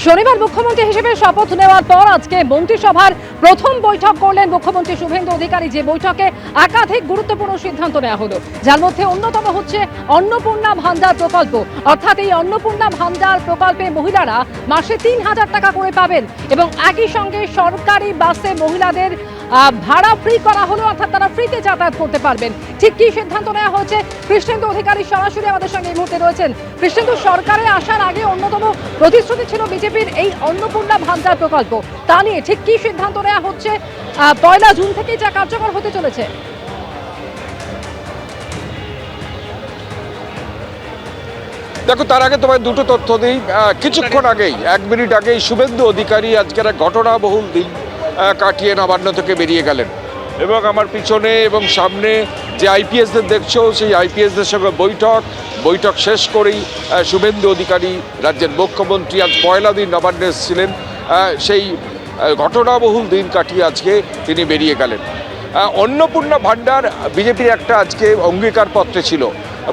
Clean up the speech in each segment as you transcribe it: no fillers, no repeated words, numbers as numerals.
শনিবার মুখ্যমন্ত্রী হিসেবে শপথ নেওয়ার পর আজকে মন্ত্রিসভার প্রথম বৈঠক করলেন মুখ্যমন্ত্রী শুভেন্দু অধিকারী। যে বৈঠকে একাধিক গুরুত্বপূর্ণ সিদ্ধান্ত নেওয়া হলো, যার মধ্যে অন্যতম হচ্ছে অন্নপূর্ণা ভান্ডার প্রকল্প। অর্থাৎ এই অন্নপূর্ণা ভান্ডার প্রকল্পে মহিলারা মাসে ৩,০০০ টাকা করে পাবেন এবং একই সঙ্গে সরকারি বাসে মহিলাদের ভাড়া ফ্রি করা হলো, অর্থাৎ তারা ফ্রিতে যাতায়াত করতে পারবেন। ঠিক কি সিদ্ধান্ত নেওয়া হয়েছে, কৃষ্ণেন্দু অধিকারী সরাসরি আমাদের সঙ্গে এই মুহূর্তে রয়েছেন। কৃষ্ণেন্দু, সরকারে আসার আগে অন্যতম প্রতিশ্রুতি ছিল বিজেপির এই অন্নপূর্ণা ভান্ডার প্রকল্প, তা নিয়ে ঠিক কি সিদ্ধান্ত নেওয়া হচ্ছে? ১ জুন থেকেই যা কার্যকর হতে চলেছে। দেখো, তার আগে তোমায় দুটো তথ্য দিই। কিছুক্ষণ আগেই, ১ মিনিট আগেই শুভেন্দু অধিকারী আজকের এক ঘটনাবহুল দিন কাটিয়ে নবান্ন থেকে বেরিয়ে গেলেন এবং আমার পিছনে এবং সামনে যে আইপিএসদের দেখছো, সেই আইপিএসদের সঙ্গে বৈঠক শেষ করেই শুভেন্দু অধিকারী রাজ্যের মুখ্যমন্ত্রী আজ পয়লা দিন নবান্নে এসেছিলেন। সেই ঘটনাবহুল দিন কাটিয়ে আজকে তিনি বেরিয়ে গেলেন। অন্নপূর্ণা ভান্ডার বিজেপির একটা আজকে অঙ্গীকারপত্রে ছিল।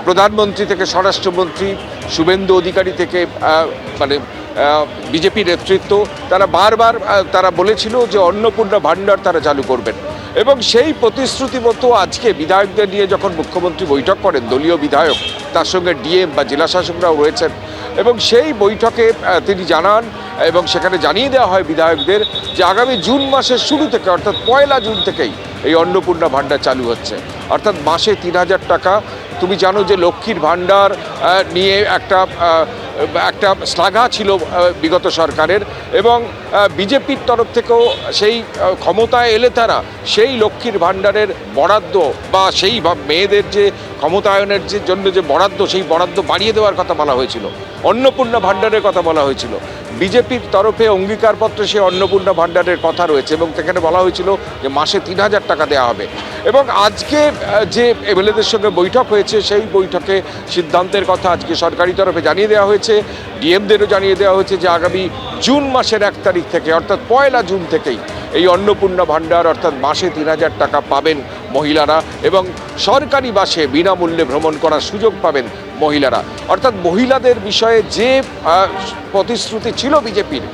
প্রধানমন্ত্রী থেকে স্বরাষ্ট্রমন্ত্রী, শুভেন্দু অধিকারী থেকে বিজেপি নেতৃত্ব, তারা বারবার তারা বলেছিল যে অন্নপূর্ণা ভান্ডার তারা চালু করবেন এবং সেই প্রতিশ্রুতি মতো আজকে বিধায়কদের নিয়ে যখন মুখ্যমন্ত্রী বৈঠক করেন, দলীয় বিধায়ক, তার সঙ্গে ডিএম বা জেলা শাসকরাও রয়েছেন এবং সেই বৈঠকে তিনি জানান এবং সেখানে জানিয়ে দেওয়া হয় বিধায়কদের যে আগামী জুন মাসের শুরু থেকে, অর্থাৎ ১ জুন থেকেই এই অন্নপূর্ণা ভান্ডার চালু হচ্ছে, অর্থাৎ মাসে ৩,০০০ টাকা। তুমি জানো যে লক্ষ্মীর ভান্ডার নিয়ে একটা শ্লাঘা ছিল বিগত সরকারের এবং বিজেপির তরফ থেকেও সেই ক্ষমতায় এলে তারা সেই লক্ষ্মীর ভান্ডারের বরাদ্দ বা সেই মেয়েদের যে ক্ষমতায়নের জন্য যে বরাদ্দ, সেই বরাদ্দ বাড়িয়ে দেওয়ার কথা বলা হয়েছিল, অন্নপূর্ণা ভান্ডারের কথা বলা হয়েছিল। বিজেপির তরফে অঙ্গীকারপত্রে সেই অন্নপূর্ণা ভান্ডারের কথা রয়েছে এবং সেখানে বলা হয়েছিল যে মাসে ৩,০০০ টাকা দেওয়া হবে। এবং আজকে যে এমএলএদের সঙ্গে বৈঠক হয়েছে, সেই বৈঠকে সিদ্ধান্তের কথা আজকে সরকারি তরফে জানিয়ে দেওয়া হয়েছে, ডিএমদেরও জানিয়ে দেওয়া হয়েছে যে আগামী জুন মাসের ১ তারিখ থেকে, অর্থাৎ ১ জুন থেকেই এই অন্নপূর্ণা ভান্ডার অর্থাৎ মাসে ৩,০০০ টাকা পাবেন মহিলারা এবং সরকারি বাসে বিনামূল্যে ভ্রমণ করার সুযোগ পাবেন মহিলারা। অর্থাৎ মহিলাদের বিষয়ে যে প্রতিশ্রুতি ছিল বিজেপির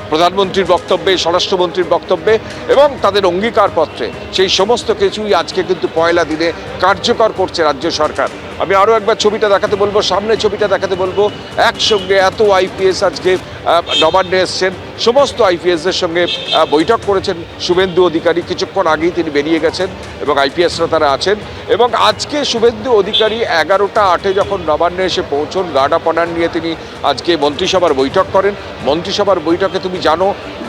প্রধানমন্ত্রীর বক্তব্যে, স্বরাষ্ট্রমন্ত্রীর বক্তব্যে এবং তাদের অঙ্গীকারপত্রে, সেই সমস্ত কিছুই আজকে কিন্তু ১ দিনে কার্যকর করছে রাজ্য সরকার। আমি আরও একবার ছবিটা দেখাতে বলবো, সামনে ছবিটা দেখাতে বলবো। একসঙ্গে এত আইপিএস আজকে নবান্নে এসছেন, সমস্ত আইপিএসদের সঙ্গে বৈঠক করেছেন শুভেন্দু অধিকারী। কিছুক্ষণ আগেই তিনি বেরিয়ে গেছেন এবং আইপিএসরা তারা আছেন এবং আজকে শুভেন্দু অধিকারী ১১টা ৮-এ যখন নবান্নে এসে পৌঁছন, গার্ড অফ অনার নিয়ে তিনি আজকে মন্ত্রিসভার বৈঠক করেন। মন্ত্রিসভার বৈঠকে তুমি জানো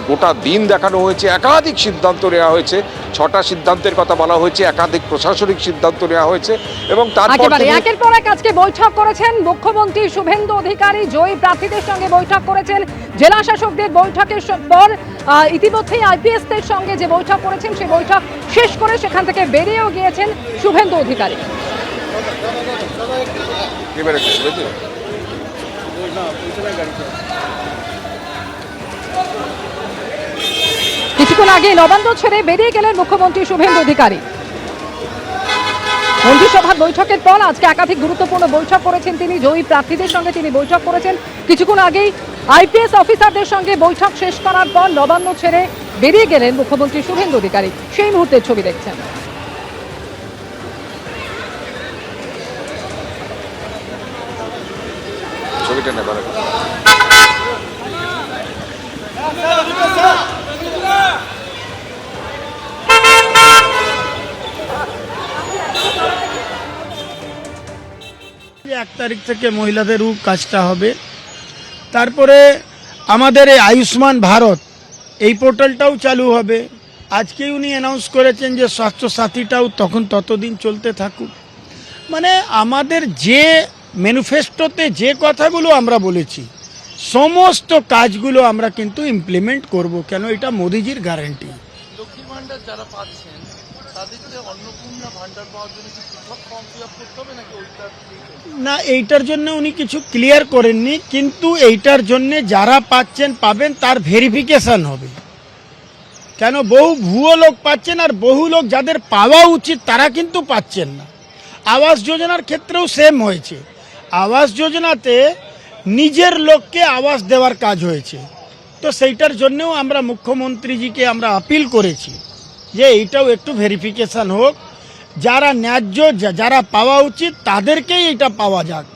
গোটা দিন দেখানো হয়েছে, একাধিক সিদ্ধান্ত নেওয়া হয়েছে, ৬টা সিদ্ধান্তের কথা বলা হয়েছে, একাধিক প্রশাসনিক সিদ্ধান্ত নেওয়া হয়েছে এবং তারপর একের পর এক আজকে বৈঠক করেছেন মুখ্যমন্ত্রী শুভেন্দু অধিকারী। জয়ী প্রার্থীদের সঙ্গে বৈঠক করেছেন, জেলা শাসকদের বৈঠকের পর ইতিমধ্যেই আইপিএসদের সঙ্গে যে বৈঠক করেছেন, সেই বৈঠক শেষ করে সেখান থেকে বেরিয়েও গিয়েছেন শুভেন্দু অধিকারী। কিছুক্ষণ আগে নবান্ন ছেড়ে বেরিয়ে গেলেন মুখ্যমন্ত্রী শুভেন্দু অধিকারী। মন্ত্রিসভার বৈঠকের পর আজকে একাধিক গুরুত্বপূর্ণ বৈঠক করেছেন তিনি, জয়ী প্রার্থীদের সঙ্গে তিনি বৈঠক করেছেন। কিছুক্ষণ আগেই আইপিএস অফিসারদের সঙ্গে বৈঠক শেষ করার পর নবান্ন ছেড়ে বেরিয়ে গেলেন মুখ্যমন্ত্রী শুভেন্দু অধিকারী। সেই মুহূর্তের ছবি দেখছেন। ছবিটা নেবার এক তারিখ থেকে মহিলাদেরও কাজটা হবে। তারপরে আমাদের এই আয়ুষ্মান ভারত এই পোর্টালটাও চালু হবে। আজকেই উনি অ্যানাউন্স করেছেন যে স্বাস্থ্যসাথীটাও ততদিন চলতে থাকুক। মানে আমাদের যে ম্যানিফেস্টোতে যে কথাগুলো আমরা বলেছি, সমস্ত কাজগুলো আমরা কিন্তু ইমপ্লিমেন্ট করব, কেন এটা মোদিজির গ্যারান্টি। লক্ষ্মীর ভান্ডার যারা পাচ্ছেন তাদেরকে অন্নপূর্ণা ভান্ডার পাওয়ার জন্য কি পৃথক ফর্ম ফিল আপ করতে হবে নাকি ওইটা? না, এইটার জন্য উনি কিছু ক্লিয়ার করেননি, কিন্তু এইটার জন্য যারা পাবেন তার ভেরিফিকেশন হবে। কেন বহু ভুয়ো লোক পাচ্ছেন আর বহু লোক যাদের পাওয়া উচিত তারা কিন্তু পাচ্ছেন না। আবাস যোজনার ক্ষেত্রেও সেম হয়েছে। আবাস যোজনাতে নিজের লোককে আবাস দেওয়ার কাজ হয়েছে, তো সেইটার জন্যও আমরা মুখ্যমন্ত্রীজিকে আমরা আপিল করেছি যে এইটাও একটু ভেরিফিকেশন হোক, যারা ন্যায্য যারা পাওয়া উচিত তাদেরকেই এটা পাওয়া যাক,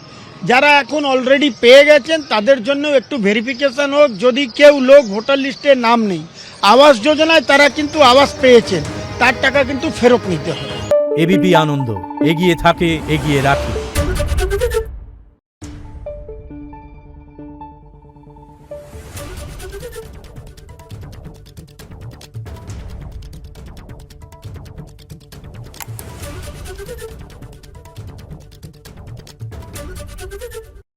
যারা এখন অলরেডি পেয়ে গেছেন তাদের জন্য একটু ভেরিফিকেশন হোক। যদি কেউ লোক ভোটার লিস্টে নাম নেই, আবাস যোজনায় তারা কিন্তু আবাস পেয়েছেন, তার টাকা কিন্তু ফেরত নিতে হবে। এবিপি আনন্দ, এগিয়ে থাকে, এগিয়ে রাখে।